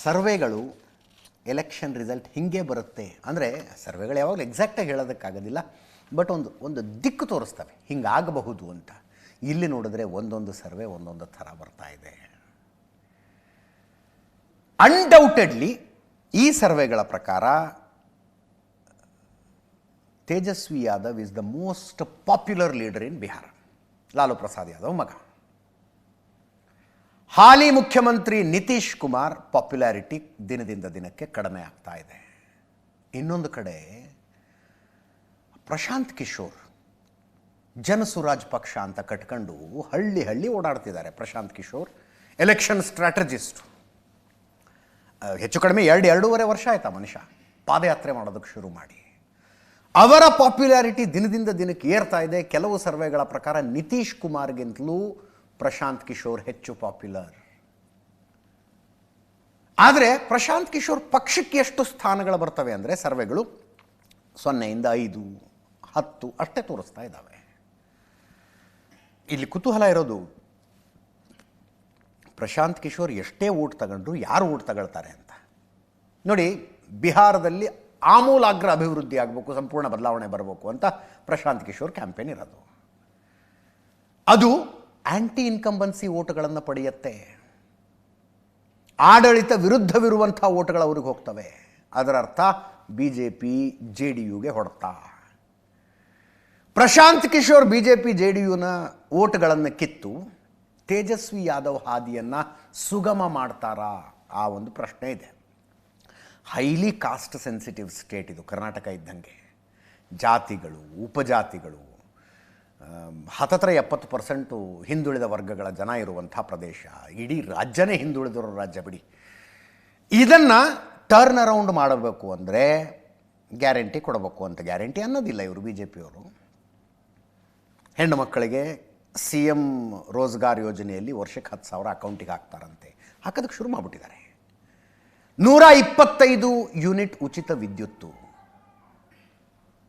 ಸರ್ವೆಗಳು election result ಹೀಗೆ ಬರುತ್ತೆ ಅಂದರೆ ಸರ್ವೆಗಳು ಯಾವಾಗಲೂ ಎಕ್ಸಾಕ್ಟಾಗಿ ಹೇಳೋದಕ್ಕಾಗೋದಿಲ್ಲ, ಬಟ್ ಒಂದು ದಿಕ್ಕು ತೋರಿಸ್ತವೆ ಹಿಂಗಾಗಬಹುದು ಅಂತ. ಇಲ್ಲಿ ನೋಡಿದ್ರೆ ಒಂದೊಂದು ಸರ್ವೆ ಒಂದೊಂದು ಥರ ಬರ್ತಾ ಇದೆ. ಅನ್ಡೌಟೆಡ್ಲಿ ಈ ಸರ್ವೆಗಳ ಪ್ರಕಾರ Tejashwi Yadav is the most popular leader in Bihar. Lalu Prasad Yadav ಮಗ. ಹಾಲಿ ಮುಖ್ಯಮಂತ್ರಿ ನಿತೀಶ್ ಕುಮಾರ್ ಪಾಪ್ಯುಲಾರಿಟಿ ದಿನದಿಂದ ದಿನಕ್ಕೆ ಕಡಿಮೆ ಆಗ್ತಾ ಇದೆ. ಇನ್ನೊಂದು ಕಡೆ ಪ್ರಶಾಂತ್ ಕಿಶೋರ್ ಜನಸುರಾಜ್ ಪಕ್ಷ ಅಂತ ಕಟ್ಕೊಂಡು ಹಳ್ಳಿ ಹಳ್ಳಿ ಓಡಾಡ್ತಿದ್ದಾರೆ. Prashant Kishor election strategist. ಹೆಚ್ಚು ಕಡಿಮೆ 2-2.5 ವರ್ಷ ಆಯ್ತಾ ಮನುಷ್ಯ ಪಾದಯಾತ್ರೆ ಮಾಡೋದಕ್ಕೆ ಶುರು ಮಾಡಿ. ಅವರ ಪಾಪ್ಯುಲಾರಿಟಿ ದಿನದಿಂದ ದಿನಕ್ಕೆ ಏರ್ತಾ ಇದೆ. ಕೆಲವು ಸರ್ವೆಗಳ ಪ್ರಕಾರ ನಿತೀಶ್ ಕುಮಾರ್ಗಿಂತಲೂ ಪ್ರಶಾಂತ್ ಕಿಶೋರ್ ಹೆಚ್ಚು ಪಾಪ್ಯುಲರ್. ಆದರೆ ಪ್ರಶಾಂತ್ ಕಿಶೋರ್ ಪಕ್ಷಕ್ಕೆ ಎಷ್ಟು ಸ್ಥಾನಗಳು ಬರ್ತವೆ ಅಂದರೆ ಸರ್ವೆಗಳು 0 5 10 ಅಷ್ಟೇ ತೋರಿಸ್ತಾ ಇದ್ದಾವೆ. ಇಲ್ಲಿ ಕುತೂಹಲ ಇರೋದು ಪ್ರಶಾಂತ್ ಕಿಶೋರ್ ಎಷ್ಟೇ ಓಟ್ ತಗೊಂಡ್ರು ಯಾರು ಓಟ್ ತಗೊಳ್ತಾರೆ ಅಂತ. ನೋಡಿ, ಬಿಹಾರದಲ್ಲಿ ಆಮೂಲಾಗ್ರ ಅಭಿವೃದ್ಧಿ ಆಗಬೇಕು, ಸಂಪೂರ್ಣ ಬದಲಾವಣೆ ಬರಬೇಕು ಅಂತ ಪ್ರಶಾಂತ್ ಕಿಶೋರ್ ಕ್ಯಾಂಪೇನ್ ಇರೋದು. ಅದು ಆಂಟಿ ಇನ್ಕಂಬನ್ಸಿ ಓಟ್ಗಳನ್ನು ಪಡೆಯುತ್ತೆ. ಆಡಳಿತ ವಿರುದ್ಧವಿರುವಂಥ ಓಟ್ಗಳು ಅವ್ರಿಗೆ ಹೋಗ್ತವೆ. ಅದರ ಅರ್ಥ BJP JDUಗೆ ಹೊಡೆತ. ಪ್ರಶಾಂತ್ ಕಿಶೋರ್ BJP JDUನ ಓಟ್ಗಳನ್ನು ಕಿತ್ತು ತೇಜಸ್ವಿ ಯಾದವ್ ಹಾದಿಯನ್ನು ಸುಗಮ ಮಾಡ್ತಾರಾ? ಆ ಒಂದು ಪ್ರಶ್ನೆ ಇದೆ. ಹೈಲಿ ಕಾಸ್ಟ್ ಸೆನ್ಸಿಟಿವ್ ಸ್ಟೇಟ್ ಇದು, ಕರ್ನಾಟಕ ಇದ್ದಂಗೆ. ಜಾತಿಗಳು, ಉಪಜಾತಿಗಳು, 70% ಹಿಂದುಳಿದ ವರ್ಗಗಳ ಜನ ಇರುವಂಥ ಪ್ರದೇಶ. ಇಡೀ ರಾಜ್ಯನೇ ಹಿಂದುಳಿದಿರೋ ರಾಜ್ಯ ಬಿಡಿ. ಇದನ್ನು ಟರ್ನ್ ಅರೌಂಡ್ ಮಾಡಬೇಕು ಅಂದರೆ ಗ್ಯಾರಂಟಿ ಕೊಡಬೇಕು ಅಂತ. ಗ್ಯಾರಂಟಿ ಅನ್ನೋದಿಲ್ಲ ಇವರು BJPಯವರು. ಹೆಣ್ಣು ಮಕ್ಕಳಿಗೆ CM ರೋಜ್ಗಾರ್ ಯೋಜನೆಯಲ್ಲಿ ವರ್ಷಕ್ಕೆ 10,000 ಅಕೌಂಟಿಗೆ ಹಾಕ್ತಾರಂತೆ. ಹಾಕೋದಕ್ಕೆ ಶುರು ಮಾಡಿಬಿಟ್ಟಿದ್ದಾರೆ. 125 ಯೂನಿಟ್ ಉಚಿತ ವಿದ್ಯುತ್ತು.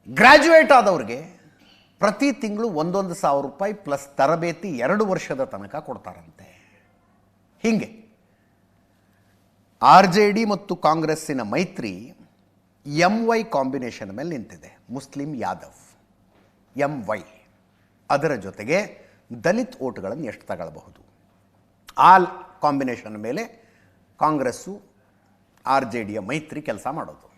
ಗ್ರ್ಯಾಜುಯೇಟ್ ಆದವ್ರಿಗೆ ಪ್ರತಿ ತಿಂಗಳು 1,1,000 ರೂಪಾಯಿ ಪ್ಲಸ್ ತರಬೇತಿ 2 ವರ್ಷದ ತನಕ ಕೊಡ್ತಾರಂತೆ. ಹೀಗೆ RJD ಮತ್ತು ಕಾಂಗ್ರೆಸ್ಸಿನ ಮೈತ್ರಿ MY ಕಾಂಬಿನೇಷನ್ ಮೇಲೆ ನಿಂತಿದೆ. Muslim Yadav MY. ಅದರ ಜೊತೆಗೆ ದಲಿತ್ ಓಟ್ಗಳನ್ನು ಎಷ್ಟು ತಗೊಳ್ಬಹುದು, ಆ ಕಾಂಬಿನೇಷನ್ ಮೇಲೆ ಕಾಂಗ್ರೆಸ್ಸು RJDಯ ಮೈತ್ರಿ ಕೆಲಸ ಮಾಡೋದು.